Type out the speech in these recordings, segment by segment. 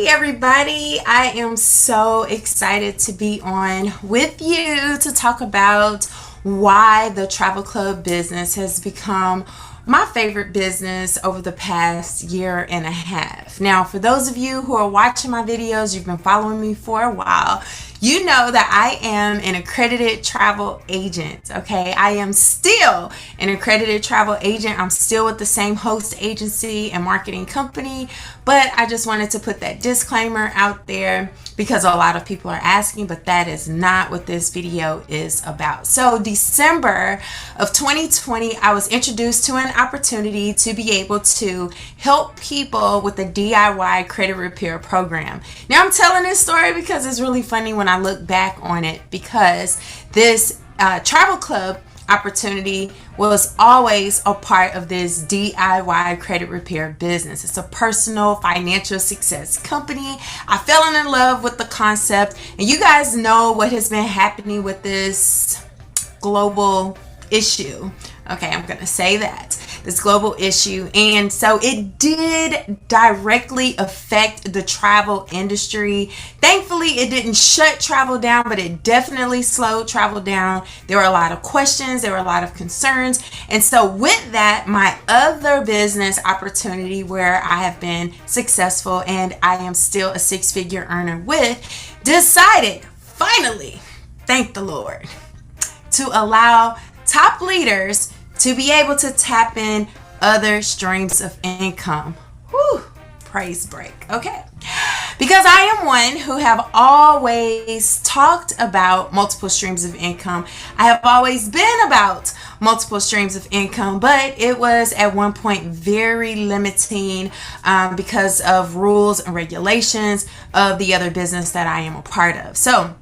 Hey everybody, I am so excited to be on with you to talk about why the travel club business has become my favorite business over the past year and a half. Now, for those of you who are watching my videos, you've been following me for a while, you know that I am an accredited travel agent, okay? I am still an accredited travel agent. I'm still with the same host agency and marketing company, but I just wanted to put that disclaimer out there because a lot of people are asking, but that is not what this video is about. So December of 2020, I was introduced to an opportunity to be able to help people with the DIY credit repair program. Now I'm telling this story because it's really funny when I look back on it, because this travel club opportunity was always a part of this DIY credit repair business. It's a personal financial success company. I fell in love with the concept, and you guys know what has been happening with this global issue. Okay, I'm gonna say that. This global issue. And so it did directly affect the travel industry. Thankfully, it didn't shut travel down, but it definitely slowed travel down. There were a lot of questions, there were a lot of concerns. And so with that, my other business opportunity where I have been successful and I am still a six-figure earner with, decided, finally, thank the Lord, to allow top leaders to be able to tap in other streams of income. Whew, praise break. Okay. Because I am one who have always talked about multiple streams of income. I have always been about multiple streams of income, but it was at one point very limiting because of rules and regulations of the other business that I am a part of. So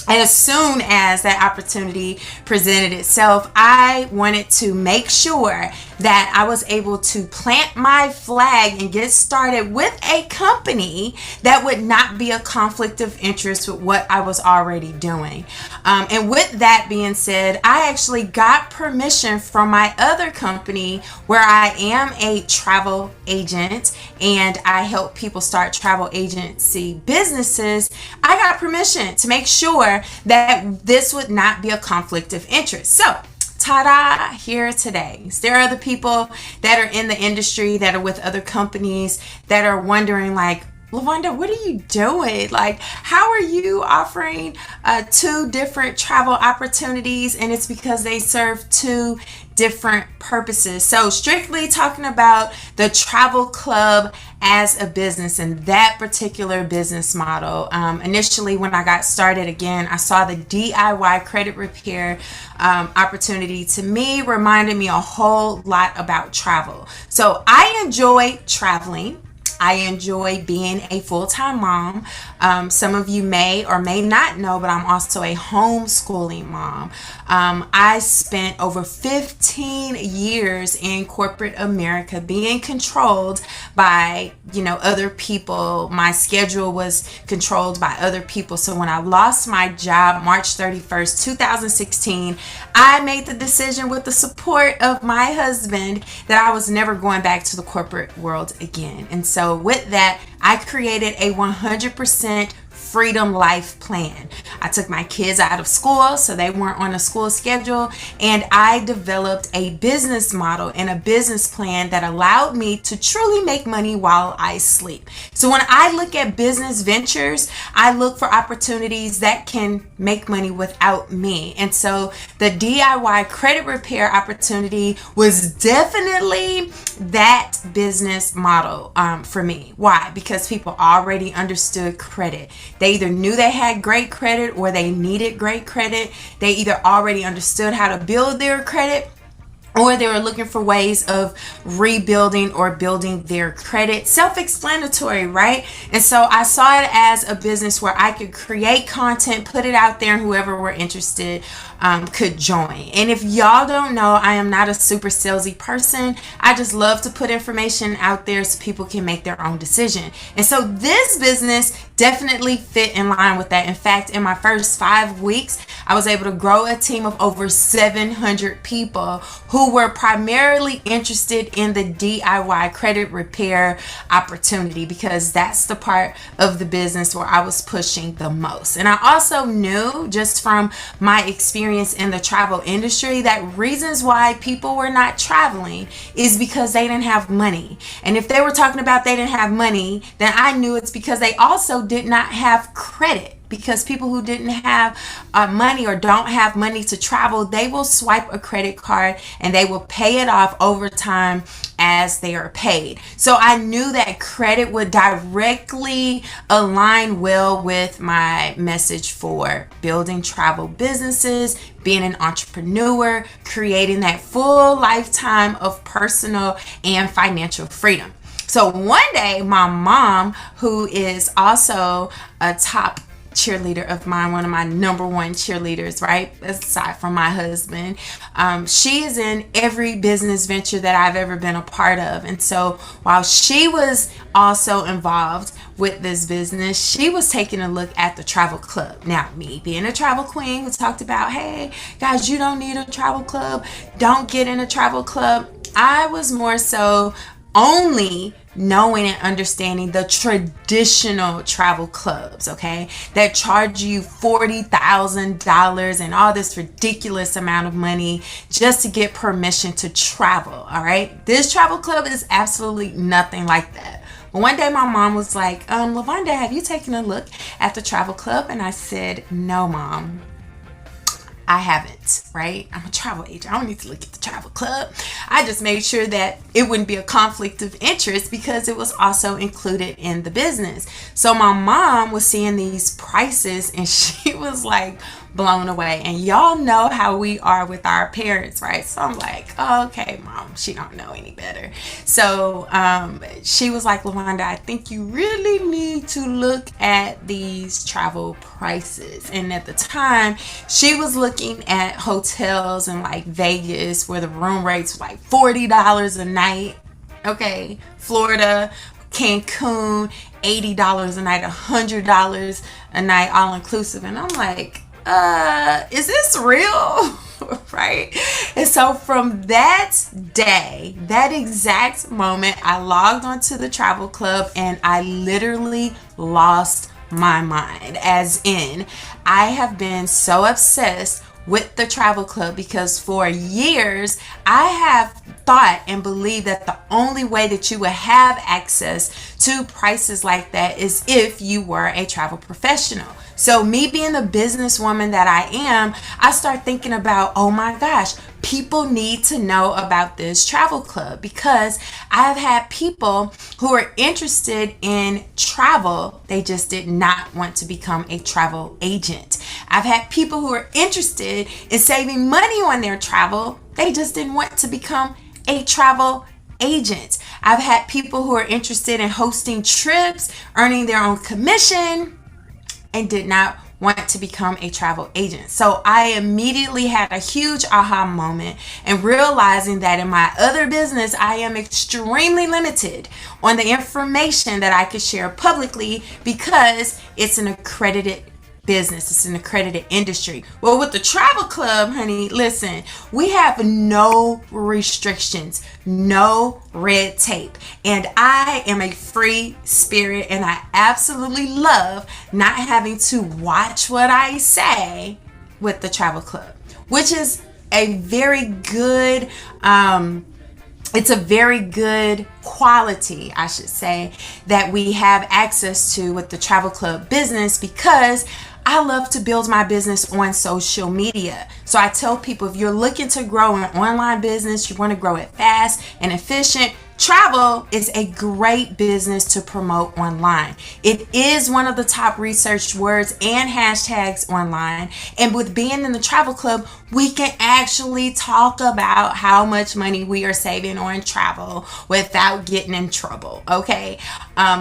as soon as that opportunity presented itself, I wanted to make sure that I was able to plant my flag and get started with a company that would not be a conflict of interest with what I was already doing. And with that being said, I actually got permission from my other company where I am a travel agent and I help people start travel agency businesses. I got permission to make sure that this would not be a conflict of interest. So ta-da, here today. There are other people that are in the industry that are with other companies that are wondering like, LaVonda, what are you doing? Like, how are you offering two different travel opportunities? And it's because they serve two different purposes. So strictly talking about the travel club as a business and that particular business model. Initially, when I got started, again, I saw the DIY credit repair opportunity. To me, reminded me a whole lot about travel. So I enjoy traveling. I enjoy being a full-time mom. Some of you may or may not know, but I'm also a homeschooling mom. I spent over 15 years in corporate America being controlled by, other people. My schedule was controlled by other people. So when I lost my job March 31st, 2016, I made the decision with the support of my husband that I was never going back to the corporate world again. And so with that, I created a 100% freedom life plan. I took my kids out of school so they weren't on a school schedule, and I developed a business model and a business plan that allowed me to truly make money while I sleep. So when I look at business ventures, I look for opportunities that can make money without me. And so the DIY credit repair opportunity was definitely that business model for me. Why? Because people already understood credit. They either knew they had great credit or they needed great credit. They either already understood how to build their credit, or they were looking for ways of rebuilding or building their credit. Self-explanatory, right? And so I saw it as a business where I could create content, put it out there, and whoever were interested could join. And if y'all don't know, I am not a super salesy person. I just love to put information out there so people can make their own decision. And so this business definitely fit in line with that. In fact, in my first 5 weeks, I was able to grow a team of over 700 people who were primarily interested in the DIY credit repair opportunity, because that's the part of the business where I was pushing the most. And I also knew just from my experience in the travel industry that reasons why people were not traveling is because they didn't have money. And if they were talking about they didn't have money, then I knew it's because they also did not have credit. Because people who didn't have money or don't have money to travel, they will swipe a credit card and they will pay it off over time as they are paid. So I knew that credit would directly align well with my message for building travel businesses, being an entrepreneur, creating that full lifetime of personal and financial freedom. So one day, my mom, who is also a top cheerleader of mine, one of my number one cheerleaders, right, aside from my husband, she is in every business venture that I've ever been a part of. And so while she was also involved with this business, she was taking a look at the travel club. Now, me being a travel queen, we talked about, hey guys, you don't need a travel club, don't get in a travel club. I was more so only knowing and understanding the traditional travel clubs, okay, that charge you $40,000 and all this ridiculous amount of money just to get permission to travel. All right, this travel club is absolutely nothing like that. But one day my mom was like, LaVonda, have you taken a look at the travel club? And I said, no, Mom, I haven't, right? I'm a travel agent. I don't need to look at the travel club. I just made sure that it wouldn't be a conflict of interest because it was also included in the business. So my mom was seeing these prices and she was like blown away. And y'all know how we are with our parents, right? So I'm like, oh, okay, Mom, she don't know any better. So she was like, LaVonda, I think you really need to look at these travel prices. And at the time, she was looking at hotels in like Vegas where the room rates were like $40 a night. Okay, Florida, Cancun, $80 a night, $100 a night, all inclusive. And I'm like, is this real? Right? And so from that day, that exact moment, I logged onto the travel club and I literally lost my mind. As in, I have been so obsessed with the travel club because for years I have thought and believed that the only way that you would have access to prices like that is if you were a travel professional. So me being the businesswoman that I am, I start thinking about, oh my gosh, people need to know about this travel club because I've had people who are interested in travel. They just did not want to become a travel agent. I've had people who are interested in saving money on their travel. They just didn't want to become a travel agent. I've had people who are interested in hosting trips, earning their own commission, and did not want to become a travel agent. So I immediately had a huge aha moment and realizing that in my other business, I am extremely limited on the information that I could share publicly because it's an accredited business. It's an accredited industry. Well, with the travel club, honey, listen, we have no restrictions, no red tape. And I am a free spirit and I absolutely love not having to watch what I say with the travel club, which is a very good, it's a very good quality, I should say, that we have access to with the travel club business because I love to build my business on social media. So I tell people, if you're looking to grow an online business, you want to grow it fast and efficient, travel is a great business to promote online. It is one of the top researched words and hashtags online. And with being in the travel club, we can actually talk about how much money we are saving on travel without getting in trouble. Okay.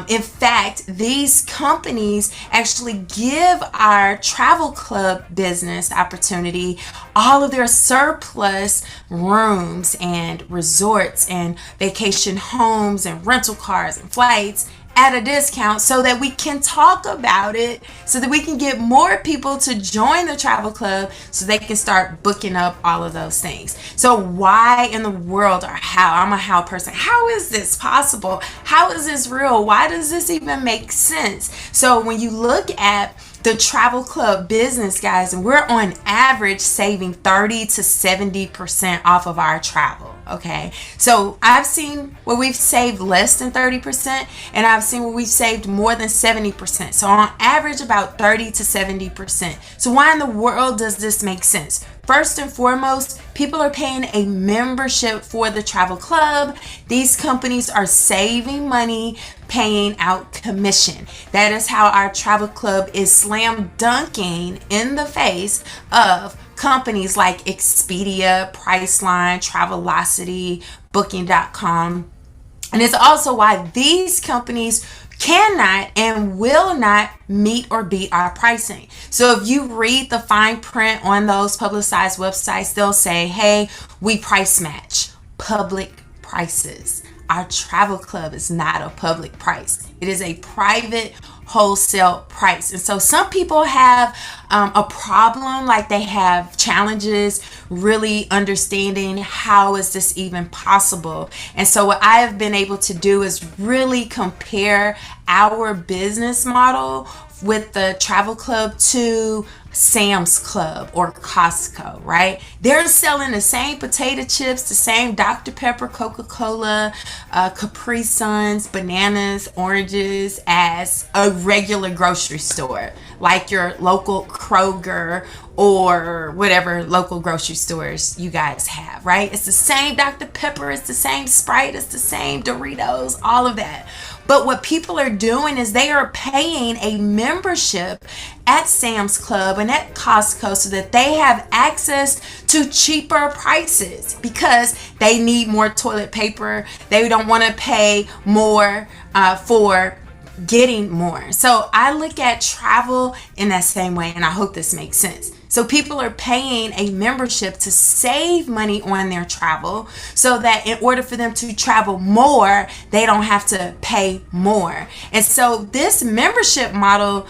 In fact, these companies actually give our travel club business opportunity all of their surplus rooms and resorts and vacation homes and rental cars and flights at a discount so that we can talk about it, so that we can get more people to join the travel club so they can start booking up all of those things. So why in the world, or how, I'm a how person, how is this possible? How is this real? Why does this even make sense? So when you look at the travel club business, guys, and we're on average saving 30 to 70% off of our travel. Okay, so I've seen where we've saved less than 30%, and I've seen where we've saved more than 70%. So on average, about 30 to 70%. So why in the world does this make sense? First and foremost, people are paying a membership for the travel club. These companies are saving money, paying out commission. That is how our travel club is slam dunking in the face of companies like Expedia, Priceline, Travelocity, Booking.com. And it's also why these companies cannot and will not meet or beat our pricing. So if you read the fine print on those publicized websites, they'll say, hey, we price match public prices. Our travel club is not a public price. It is a private wholesale price. And so some people have a problem, like they have challenges really understanding how is this even possible. And so what I have been able to do is really compare our business model with the travel club to Sam's Club or Costco, right? They're selling the same potato chips, the same Dr. Pepper, Coca-Cola, Capri Suns, bananas, oranges as a regular grocery store, like your local Kroger or whatever local grocery stores you guys have, right? It's the same Dr. Pepper, it's the same Sprite, it's the same Doritos, all of that. But what people are doing is they are paying a membership at Sam's Club and at Costco so that they have access to cheaper prices because they need more toilet paper. They don't want to pay more for getting more. So I look at travel in that same way, and I hope this makes sense. So people are paying a membership to save money on their travel so that in order for them to travel more, they don't have to pay more. And so this membership model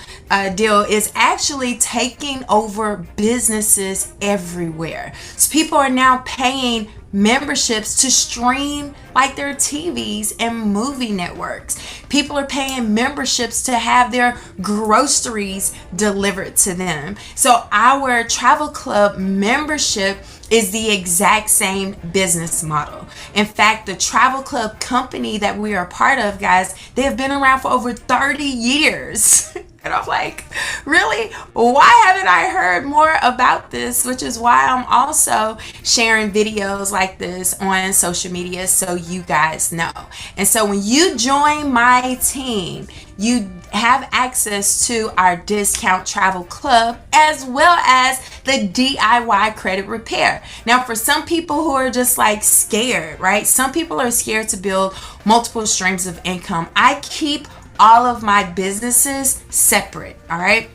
deal is actually taking over businesses everywhere. So people are now paying memberships to stream like their TVs and movie networks. People are paying memberships to have their groceries delivered to them. So our travel club membership is the exact same business model. In fact, the travel club company that we are part of, guys, they have been around for over 30 years. And I'm like, really? Why haven't I heard more about this? Which is why I'm also sharing videos like this on social media so you guys know. And so when you join my team, you have access to our discount travel club as well as the DIY credit repair. Now, for some people who are just like scared, right? Some people are scared to build multiple streams of income. I keep all of my businesses separate, all right?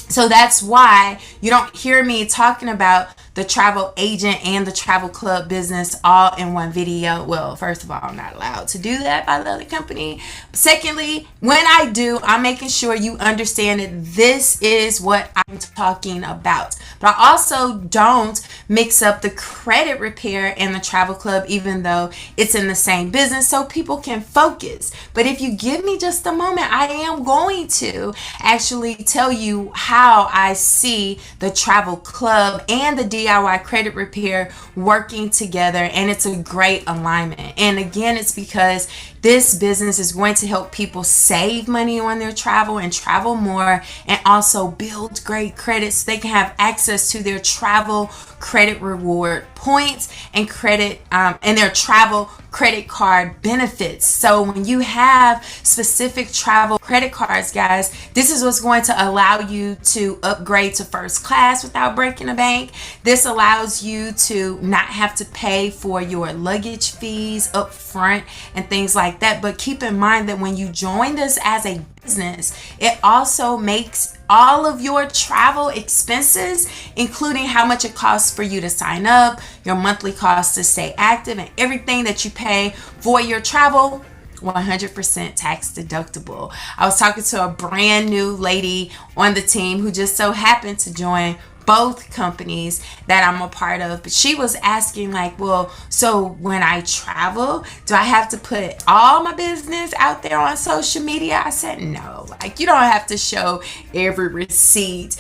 So that's why you don't hear me talking about the travel agent and the travel club business all in one video. Well, first of all, I'm not allowed to do that by the other company. Secondly, when I do, I'm making sure you understand that this is what I'm talking about. But I also don't mix up the credit repair and the travel club, even though it's in the same business, so people can focus. But if you give me just a moment, I am going to actually tell you how I see the travel club and the DIY credit repair working together, and it's a great alignment. And again, it's because this business is going to help people save money on their travel and travel more, and also build great credit so they can have access to their travel credit reward points and credit and their travel credit card benefits. So when you have specific travel credit cards, guys, this is what's going to allow you to upgrade to first class without breaking the bank. This allows you to not have to pay for your luggage fees up front and things like that. But keep in mind that when you join this as a business, it also makes all of your travel expenses, including how much it costs for you to sign up, your monthly costs to stay active, and everything that you pay for your travel. 100% tax deductible. I was talking to a brand new lady on the team who just so happened to join both companies that I'm a part of, but she was asking like, well, so when I travel, do I have to put all my business out there on social media? I said, no, like you don't have to show every receipt,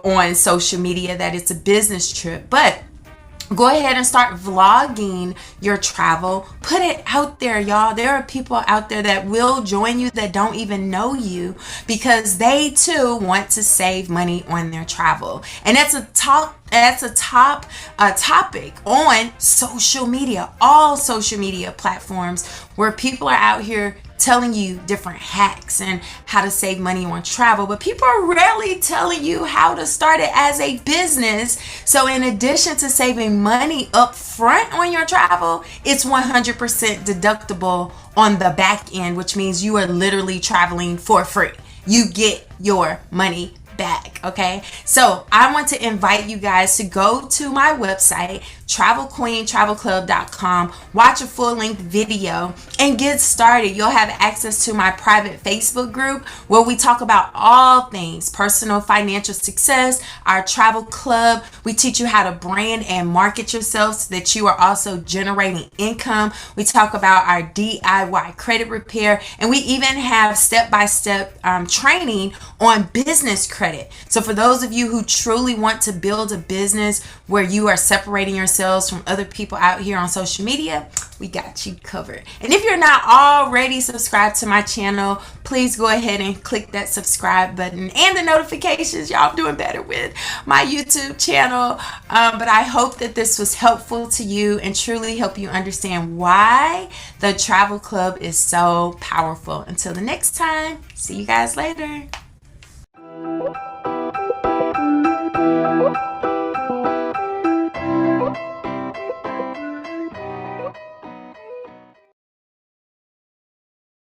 on social media that it's a business trip, but go ahead and start vlogging your travel. Put it out there, y'all. There are people out there that will join you that don't even know you because they too want to save money on their travel. And that's a top topic on social media, all social media platforms, where people are out here telling you different hacks and how to save money on travel, but people are rarely telling you how to start it as a business. So in addition to saving money up front on your travel, it's 100% deductible on the back end, which means you are literally traveling for free. You get your money back. Okay, so I want to invite you guys to go to my website, travelqueentravelclub.com, watch a full-length video and get started. You'll have access to my private Facebook group where we talk about all things personal financial success, our travel club. We teach you how to brand and market yourself so that you are also generating income. We talk about our DIY credit repair, and we even have step-by-step training on business credit. So for those of you who truly want to build a business where you are separating yourselves from other people out here on social media, we got you covered. And if you're not already subscribed to my channel, please go ahead and click that subscribe button and the notifications. Y'all doing better with my YouTube channel. But I hope that this was helpful to you and truly help you understand why the Travel Club is so powerful. Until the next time, see you guys later.